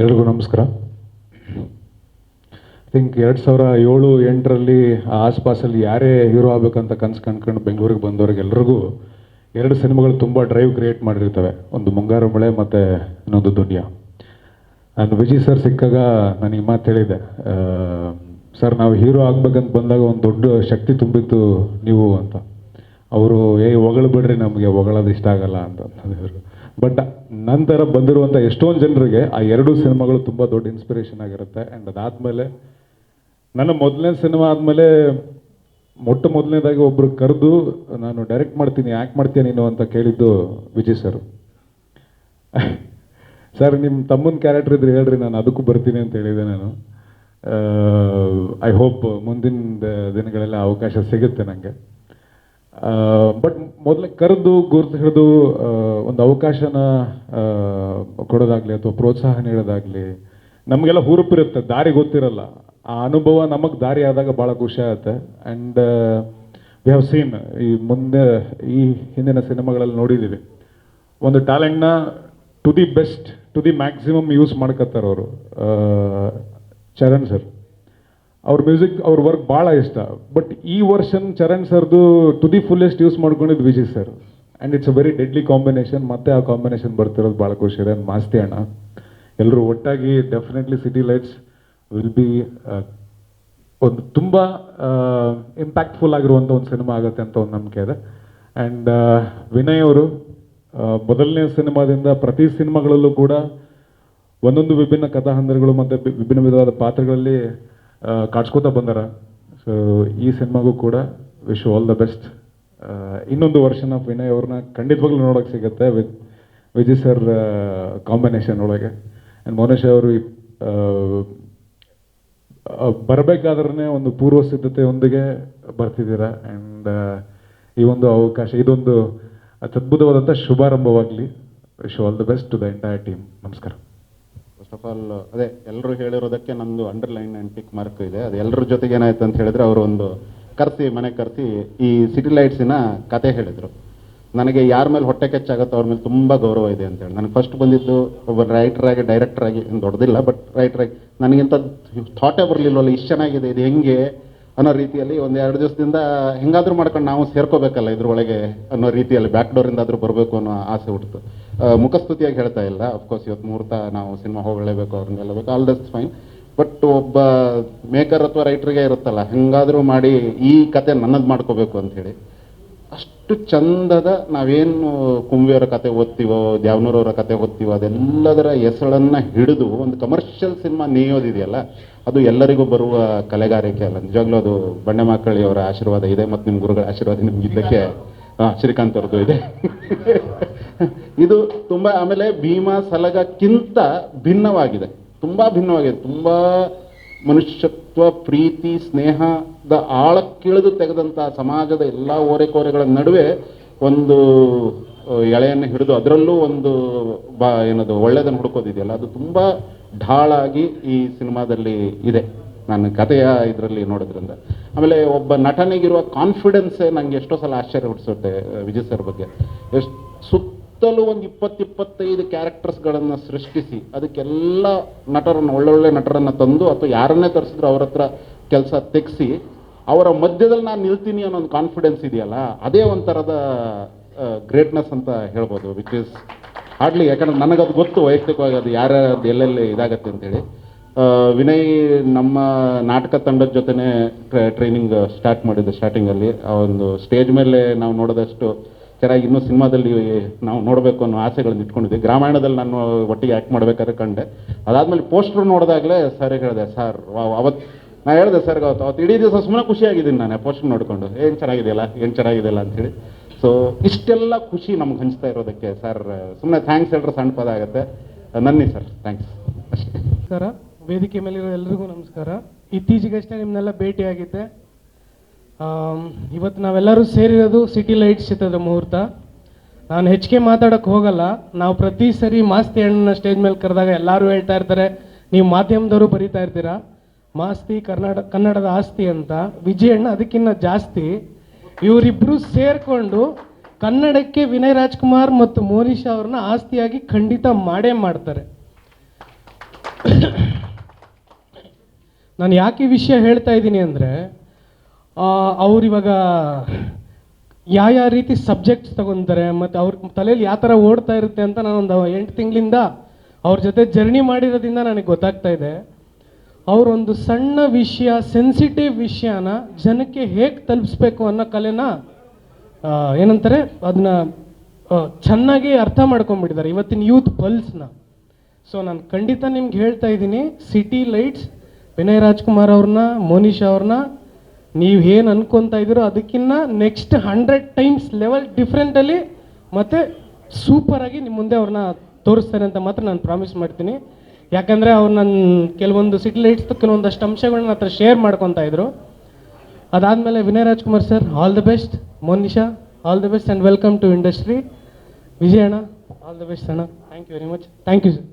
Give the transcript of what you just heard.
ಎಲ್ರಿಗೂ ನಮಸ್ಕಾರ. ಥಿಂಕ್ 2007-8ರಲ್ಲಿ ಆಸ್ಪಾಸಲ್ಲಿ ಯಾರೇ ಹೀರೋ ಆಗಬೇಕಂತ ಕನಸು ಕಂಡ್ಕೊಂಡು ಬೆಂಗಳೂರಿಗೆ ಬಂದವ್ರಿಗೆ ಎಲ್ರಿಗೂ 2 ಸಿನಿಮಾಗಳು ತುಂಬ ಡ್ರೈವ್ ಕ್ರಿಯೇಟ್ ಮಾಡಿರ್ತವೆ. ಒಂದು ಮುಂಗಾರು ಮಳೆ ಮತ್ತು ಇನ್ನೊಂದು ದುನಿಯಾ. ನಾನು ವಿಜಯ್ ಸರ್ ಸಿಕ್ಕಾಗ ನಾನು ಈ ಮಾತು ಹೇಳಿದೆ, ಸರ್ ನಾವು ಹೀರೋ ಆಗ್ಬೇಕಂತ ಬಂದಾಗ ಒಂದು ದೊಡ್ಡ ಶಕ್ತಿ ತುಂಬಿತ್ತು ನೀವು ಅಂತ. ಅವರು ಹೊಗಳು ಬಿಡ್ರಿ, ನಮಗೆ ಹೊಗಳೋದು ಇಷ್ಟ ಆಗಲ್ಲ ಅಂತ ಹೇಳಿದ್ರು. ಬಟ್ ನಂತರ ಬಂದಿರುವಂಥ ಎಷ್ಟೊಂದು ಜನರಿಗೆ ಆ 2 ಸಿನಿಮಾಗಳು ತುಂಬ ದೊಡ್ಡ ಇನ್ಸ್ಪಿರೇಷನ್ ಆಗಿರುತ್ತೆ. ಆ್ಯಂಡ್ ಅದಾದಮೇಲೆ ನನ್ನ ಮೊದಲನೇ ಸಿನಿಮಾ ಆದಮೇಲೆ ಮೊದಲನೇದಾಗಿ ಒಬ್ಬರು ಕರೆದು ನಾನು ಡೈರೆಕ್ಟ್ ಮಾಡ್ತೀನಿ, ಆ್ಯಕ್ಟ್ ಮಾಡ್ತೀಯ ನೀನು ಅಂತ ಕೇಳಿದ್ದು ವಿಜಯ್ ಸರ್. ಸರ್ ನಿಮ್ಮ ತಮ್ಮನ ಕ್ಯಾರೆಕ್ಟರ್ ಇದ್ರೆ ಹೇಳ್ರಿ, ನಾನು ಅದಕ್ಕೂ ಬರ್ತೀನಿ ಅಂತ ಹೇಳಿದೆ ನಾನು. ಐ ಹೋಪ್ ಮುಂದಿನ ದಿನಗಳೆಲ್ಲ ಅವಕಾಶ ಸಿಗುತ್ತೆ ನನಗೆ. ಬಟ್ ಮೊದಲೇ ಕರೆದು ಗುರುತು ಹಿಡಿದು ಒಂದು ಅವಕಾಶನ ಕೊಡೋದಾಗಲಿ ಅಥವಾ ಪ್ರೋತ್ಸಾಹ ನೀಡೋದಾಗಲಿ ನಮಗೆಲ್ಲ ಹುರುಪಿರುತ್ತೆ, ದಾರಿ ಗೊತ್ತಿರಲ್ಲ. ಆ ಅನುಭವ ನಮಗೆ ದಾರಿ ಆದಾಗ ಭಾಳ ಖುಷಿ ಆಗುತ್ತೆ. ಆ್ಯಂಡ್ ವಿ ಹ್ಯಾವ್ ಸೀನ್ ಈ ಹಿಂದಿನ ಸಿನಿಮಾಗಳಲ್ಲಿ ನೋಡಿದ್ದೀವಿ, ಒಂದು ಟ್ಯಾಲೆಂಟ್ನ to the best, to the maximum use ಮಾಡ್ಕೊತಾರೆ ಅವರು. ಚರಣ್ ಸರ್ ಅವ್ರ ಮ್ಯೂಸಿಕ್, ಅವ್ರ ವರ್ಕ್ ಭಾಳ ಇಷ್ಟ. ಬಟ್ ಈ ವರ್ಷನ್ ಚರಣ್ ಸರ್ದು ಟು ದಿ ಫುಲ್ಲೆಸ್ಟ್ ಯೂಸ್ ಮಾಡ್ಕೊಂಡಿದ್ದು Vijay sir. And it's a very deadly combination. ಮತ್ತೆ ಆ ಕಾಂಬಿನೇಷನ್ ಬರ್ತಿರೋದು ಭಾಳ ಖುಷಿ ಇದೆ. ಮಾಸ್ತಿ ಅಣ್ಣ ಎಲ್ಲರೂ ಒಟ್ಟಾಗಿ definitely city lights will be ಒಂದು ತುಂಬ ಇಂಪ್ಯಾಕ್ಟ್ಫುಲ್ ಆಗಿರುವಂಥ ಒಂದು ಸಿನಿಮಾ ಆಗುತ್ತೆ ಅಂತ ಒಂದು ನಂಬಿಕೆ ಇದೆ. ಆ್ಯಂಡ್ ವಿನಯ್ ಅವರು ಮೊದಲನೇ ಸಿನಿಮಾದಿಂದ ಪ್ರತಿ ಸಿನಿಮಾಗಳಲ್ಲೂ ಕೂಡ ಒಂದೊಂದು ವಿಭಿನ್ನ ಕಥಾಹಂದರಗಳು ಮತ್ತು ವಿಭಿನ್ನ ವಿಧವಾದ ಪಾತ್ರಗಳಲ್ಲಿ ಕಾಡ್ಸ್ಕೋತಾ ಬಂದಾರ. ಸೊ ಈ ಸಿನಿಮಾಗೂ ಕೂಡ ವಿಶ್ ಆಲ್ ದ ಬೆಸ್ಟ್. ಇನ್ನೊಂದು ವರ್ಷನ್ ಆಫ್ ವಿನಯ್ ಅವ್ರನ್ನ ಖಂಡಿತವಾಗ್ಲೂ ನೋಡೋಕೆ ಸಿಗುತ್ತೆ ವಿಜಯ್ ಸರ್ ಕಾಂಬಿನೇಷನ್ ಒಳಗೆ. ಆ್ಯಂಡ್ ಮೋನೇಶ್ ಅವರು ಬರಬೇಕಾದ್ರೆ ಒಂದು ಪೂರ್ವ ಸಿದ್ಧತೆಯೊಂದಿಗೆ ಬರ್ತಿದ್ದೀರಾ. ಆ್ಯಂಡ್ ಈ ಒಂದು ಅವಕಾಶ, ಇದೊಂದು ಅದ್ಭುತವಾದಂಥ ಶುಭಾರಂಭವಾಗಲಿ. Wish all the best to the entire team. ನಮಸ್ಕಾರ. ಫಸ್ಟ್ ಆಫ್ ಆಲ್ ಅದೇ ಎಲ್ಲರೂ ಹೇಳಿರೋದಕ್ಕೆ ನಂದು ಅಂಡರ್ಲೈನ್ ಆ್ಯಂಡ್ ಟಿಕ್ ಮಾರ್ಕ್ ಇದೆ. ಅದು ಎಲ್ಲರ ಜೊತೆಗೆ ಏನಾಯ್ತು ಅಂತ ಹೇಳಿದ್ರೆ, ಅವರು ಒಂದು ಮನೆಗೆ ಕರೆಸಿ ಈ ಸಿಟಿ ಲೈಟ್ಸಿನ ಕತೆ ಹೇಳಿದರು. ನನಗೆ ಯಾರ ಮೇಲೆ ಹೊಟ್ಟೆ ಕೆಚ್ಚಾಗುತ್ತೋ ಅವ್ರ ಮೇಲೆ ತುಂಬ ಗೌರವ ಇದೆ ಅಂತೇಳಿ. ನನಗೆ ಫಸ್ಟ್ ಬಂದಿದ್ದು ಒಬ್ಬ ರೈಟ್ರಾಗಿ, ಡೈರೆಕ್ಟ್ರಾಗಿ, ದೊಡ್ಡದಿಲ್ಲ ಬಟ್ ರೈಟ್ರಾಗಿ ನನಗಿಂತ ಥಾಟೇ ಬರಲಿಲ್ಲವಲ್ಲ, ಇಷ್ಟು ಚೆನ್ನಾಗಿದೆ ಇದು ಹೆಂಗೆ ಅನ್ನೋ ರೀತಿಯಲ್ಲಿ ಒಂದು 2 ದಿವಸದಿಂದ ಹೆಂಗಾದರೂ ಮಾಡ್ಕೊಂಡು ನಾವು ಸೇರ್ಕೋಬೇಕಲ್ಲ ಇದ್ರೊಳಗೆ ಅನ್ನೋ ರೀತಿಯಲ್ಲಿ ಬ್ಯಾಕ್ ಡೋರಿಂದಾದರೂ ಬರಬೇಕು ಅನ್ನೋ ಆಸೆ ಹುಟ್ಟಿತು. ಮುಖಸ್ತುತಿಯಾಗಿ ಹೇಳ್ತಾ ಇಲ್ಲ, ಅಫ್ಕೋರ್ಸ್ ಇವತ್ತು ಮುಹೂರ್ತ ನಾವು ಸಿನಿಮಾ ಹೋಗಲೇಬೇಕು, ಅವ್ರನ್ನ ಗೆಲ್ಲಬೇಕು, ಆಲ್ ದಟ್ಸ್ ಫೈನ್. ಬಟ್ ಒಬ್ಬ ಮೇಕರ್ ಅಥವಾ ರೈಟ್ರಿಗೆ ಇರುತ್ತಲ್ಲ, ಹೆಂಗಾದರೂ ಮಾಡಿ ಈ ಕತೆ ನನ್ನದು ಮಾಡ್ಕೋಬೇಕು ಅಂಥೇಳಿ ಅಷ್ಟು ಚಂದದ ನಾವೇನು ಕುಂಬಿಯವರ ಕತೆ ಓದ್ತೀವೋ, ದ್ಯಾವನೂರವರ ಕತೆ ಓದ್ತೀವೋ ಅದೆಲ್ಲದರ ಹೆಸಳನ್ನು ಹಿಡಿದು ಒಂದು ಕಮರ್ಷಿಯಲ್ ಸಿನಿಮಾ ನೇಯೋದಿದೆಯಲ್ಲ, ಅದು ಎಲ್ಲರಿಗೂ ಬರುವ ಕಲೆಗಾರಿಕೆ ಅಲ್ಲ. ನಿಜವಾಗ್ಲೂ ಅದು ಬಂಡೆಮಾಕಳ್ಳಿಯವರ ಆಶೀರ್ವಾದ ಇದೆ ಮತ್ತು ನಿಮ್ಮ ಗುರುಗಳ ಆಶೀರ್ವಾದ ನಿಮಗಿದ್ದಕ್ಕೆ ಶ್ರೀಕಾಂತ್ ಅವ್ರದ್ದು ಇದೆ. ಇದು ತುಂಬ, ಆಮೇಲೆ ಭೀಮಾ ಸಲಗಕ್ಕಿಂತ ಭಿನ್ನವಾಗಿದೆ, ತುಂಬ ಭಿನ್ನವಾಗಿದೆ. ತುಂಬ ಮನುಷ್ಯತ್ವ, ಪ್ರೀತಿ, ಸ್ನೇಹದ ಆಳಕ್ಕಿಳಿದು ತೆಗೆದಂಥ ಸಮಾಜದ ಎಲ್ಲ ಓರೆಕೋರೆಗಳ ನಡುವೆ ಒಂದು ಎಳೆಯನ್ನು ಹಿಡಿದು ಅದರಲ್ಲೂ ಒಂದು ಏನದು ಒಳ್ಳೆಯದನ್ನು ಹುಡುಕೋದಿದೆಯಲ್ಲ, ಅದು ತುಂಬ ಢಾಳಾಗಿ ಈ ಸಿನಿಮಾದಲ್ಲಿ ಇದೆ ನಾನು ಕಥೆಯ ಇದರಲ್ಲಿ ನೋಡೋದ್ರಿಂದ. ಆಮೇಲೆ ಒಬ್ಬ ನಟನಿಗಿರುವ ಕಾನ್ಫಿಡೆನ್ಸೇ ನನಗೆ ಎಷ್ಟೋ ಸಲ ಆಶ್ಚರ್ಯ ಹುಟ್ಟಿಸುತ್ತೆ ವಿಜಯ್ ಸರ್ ಬಗ್ಗೆ. ಸುತ್ತಲೂ ಒಂದು 20-25 ಕ್ಯಾರೆಕ್ಟರ್ಸ್ಗಳನ್ನು ಸೃಷ್ಟಿಸಿ ಅದಕ್ಕೆಲ್ಲ ನಟರನ್ನು, ಒಳ್ಳೊಳ್ಳೆ ನಟರನ್ನು ತಂದು ಅಥವಾ ಯಾರನ್ನೇ ತರಿಸಿದ್ರು ಅವ್ರ ಹತ್ರ ಕೆಲಸ ತೆಗೆಸಿ ಅವರ ಮಧ್ಯದಲ್ಲಿ ನಾನು ನಿಲ್ತೀನಿ ಅನ್ನೋ ಒಂದು ಕಾನ್ಫಿಡೆನ್ಸ್ ಇದೆಯಲ್ಲ, ಅದೇ ಒಂಥರದ ಗ್ರೇಟ್ನೆಸ್ ಅಂತ ಹೇಳ್ಬೋದು. ವಿಚ್ ಇಸ್ ಹಾರ್ಡ್ಲಿ, ಯಾಕಂದ್ರೆ ನನಗದು ಗೊತ್ತು ವೈಯಕ್ತಿಕವಾಗಿ ಅದು ಯಾರ್ಯಾರು ಎಲ್ಲೆಲ್ಲಿ ಇದಾಗತ್ತೆ ಅಂತೇಳಿ. ವಿನಯ್ ನಮ್ಮ ನಾಟಕ ತಂಡದ ಜೊತೆನೇ ಟ್ರೈನಿಂಗ್ ಸ್ಟಾರ್ಟ್ ಮಾಡಿದ್ದೆ ಸ್ಟಾರ್ಟಿಂಗಲ್ಲಿ. ಆ ಒಂದು ಸ್ಟೇಜ್ ಮೇಲೆ ನಾವು ನೋಡೋದಷ್ಟು ಚೆನ್ನಾಗಿ ಇನ್ನೂ ಸಿನಿಮಾದಲ್ಲಿ ನಾವು ನೋಡಬೇಕು ಅನ್ನೋ ಆಸೆಗಳನ್ನು ಇಟ್ಕೊಂಡಿದ್ದೆ. ಗ್ರಾಮಾಯಣದಲ್ಲಿ ನಾನು ಒಟ್ಟಿಗೆ ಆ್ಯಕ್ಟ್ ಮಾಡಬೇಕಾದ್ರೆ ಕಂಡೆ. ಅದಾದಮೇಲೆ ಪೋಸ್ಟ್ರು ನೋಡಿದಾಗಲೇ ಸರಿಗೆ ಹೇಳಿದೆ, ಸರ್ ಅವತ್ತು ನಾನು ಹೇಳಿದೆ ಸರ್ಗೆ, ಅವತ್ತು ಇಡೀ ದಿವಸ ಸುಮ್ಮನೆ ಖುಷಿಯಾಗಿದ್ದೀನಿ ನಾನು ಪೋಸ್ಟ್ರ್ ನೋಡಿಕೊಂಡು, ಏನು ಚೆನ್ನಾಗಿದೆಯಲ್ಲ ಅಂಥೇಳಿ. ಸೊ ಇಷ್ಟೆಲ್ಲ ಖುಷಿ ನಮ್ಗೆ ಹಂಚ್ತಾ ಇರೋದಕ್ಕೆ ಸರ್ ಸುಮ್ಮನೆ ಥ್ಯಾಂಕ್ಸ್ ಹೇಳಿದ್ರೆ ಸಣ್ಣ ಪದ ಆಗುತ್ತೆ. ನನ್ನಿ ಸರ್, ಥ್ಯಾಂಕ್ಸ್ ಅಷ್ಟೇ. ನಮಸ್ಕಾರ, ವೇದಿಕೆ ಮೇಲಿರೋ ಎಲ್ರಿಗೂ ನಮಸ್ಕಾರ. ಇತ್ತೀಚೆಗಷ್ಟೇ ನಿಮ್ಮನ್ನೆಲ್ಲ ಭೇಟಿಯಾಗಿದ್ದೆ. ಇವತ್ತು ನಾವೆಲ್ಲರೂ ಸೇರಿರೋದು ಸಿಟಿ ಲೈಟ್ಸ್ ಚಿತ್ರದ ಮುಹೂರ್ತ. ನಾನು ಹೆಚ್ಚಿಗೆ ಮಾತಾಡೋಕ್ಕೆ ಹೋಗಲ್ಲ. ನಾವು ಪ್ರತಿ ಸರಿ ಮಾಸ್ತಿ ಅಣ್ಣನ ಸ್ಟೇಜ್ ಮೇಲೆ ಕರೆದಾಗ ಎಲ್ಲರೂ ಹೇಳ್ತಾ ಇರ್ತಾರೆ, ನೀವು ಮಾಧ್ಯಮದವರು ಬರೀತಾ ಇರ್ತೀರಾ ಮಾಸ್ತಿ ಕನ್ನಡದ ಆಸ್ತಿ ಅಂತ. ವಿಜಯ್ ಅಣ್ಣ ಅದಕ್ಕಿಂತ ಜಾಸ್ತಿ. ಇವರಿಬ್ಬರು ಸೇರಿಕೊಂಡು ಕನ್ನಡಕ್ಕೆ ವಿನಯ್ ರಾಜ್ಕುಮಾರ್ ಮತ್ತು ಮೋನಿಶಾ ಅವ್ರನ್ನ ಆಸ್ತಿಯಾಗಿ ಖಂಡಿತ ಮಾಡೇ ಮಾಡ್ತಾರೆ. ನಾನು ಯಾಕೆ ಈ ವಿಷಯ ಹೇಳ್ತಾ ಇದ್ದೀನಿ ಅಂದರೆ ಅವ್ರು ಇವಾಗ ಯಾವ ರೀತಿ ಸಬ್ಜೆಕ್ಟ್ಸ್ ತಗೊತಾರೆ ಮತ್ತು ಅವ್ರ ತಲೆಯಲ್ಲಿ ಯಾವ ಥರ ಓಡ್ತಾ ಇರುತ್ತೆ ಅಂತ ನಾನೊಂದು 8 ತಿಂಗಳಿಂದ ಅವ್ರ ಜೊತೆ ಜರ್ನಿ ಮಾಡಿರೋದ್ರಿಂದ ನನಗೆ ಗೊತ್ತಾಗ್ತಾ ಇದೆ. ಅವರೊಂದು ಸಣ್ಣ ವಿಷಯ, ಸೆನ್ಸಿಟಿವ್ ವಿಷಯನ ಜನಕ್ಕೆ ಹೇಗೆ ತಲುಪಿಸ್ಬೇಕು ಅನ್ನೋ ಕಲೆನ ಏನಂತಾರೆ ಅದನ್ನ ಚೆನ್ನಾಗಿ ಅರ್ಥ ಮಾಡ್ಕೊಂಡ್ಬಿಟ್ಟಿದ್ದಾರೆ ಇವತ್ತಿನ ಯೂತ್ ಪಲ್ಸ್ನ. ಸೊ ನಾನು ಖಂಡಿತ ನಿಮ್ಗೆ ಹೇಳ್ತಾ ಇದ್ದೀನಿ, ಸಿಟಿ ಲೈಟ್ಸ್ ವಿನಯ್ ರಾಜ್ಕುಮಾರ್ ಅವ್ರನ್ನ, ಮೋನಿಶಾ ಅವ್ರನ್ನ ನೀವು ಏನು ಅನ್ಕೊತಾ ಇದ್ದೀರೋ ಅದಕ್ಕಿಂತ ನೆಕ್ಸ್ಟ್ 100 ಟೈಮ್ಸ್ ಲೆವೆಲ್ ಡಿಫ್ರೆಂಟಲ್ಲಿ ಮತ್ತು ಸೂಪರಾಗಿ ನಿಮ್ಮ ಮುಂದೆ ಅವ್ರನ್ನ ತೋರಿಸ್ತಾರೆ ಅಂತ ಮಾತ್ರ ನಾನು ಪ್ರಾಮಿಸ್ ಮಾಡ್ತೀನಿ. ಯಾಕಂದರೆ ಅವ್ರು ನನ್ನ ಕೆಲವೊಂದು ಸಿಟಿ ಲೈಟ್ಸ್ ಕೆಲವೊಂದಷ್ಟು ಅಂಶಗಳನ್ನ ಹತ್ರ ಶೇರ್ ಮಾಡ್ಕೊತಾ ಇದ್ರು. ಅದಾದಮೇಲೆ Vinay Rajkumar sir, all the best. Monisha, all the best and welcome to industry. Vijay ಅಣ್ಣ, ಆಲ್ ದ ಬೆಸ್ಟ್ ಅಣ್ಣ. Thank you very much. Thank you sir.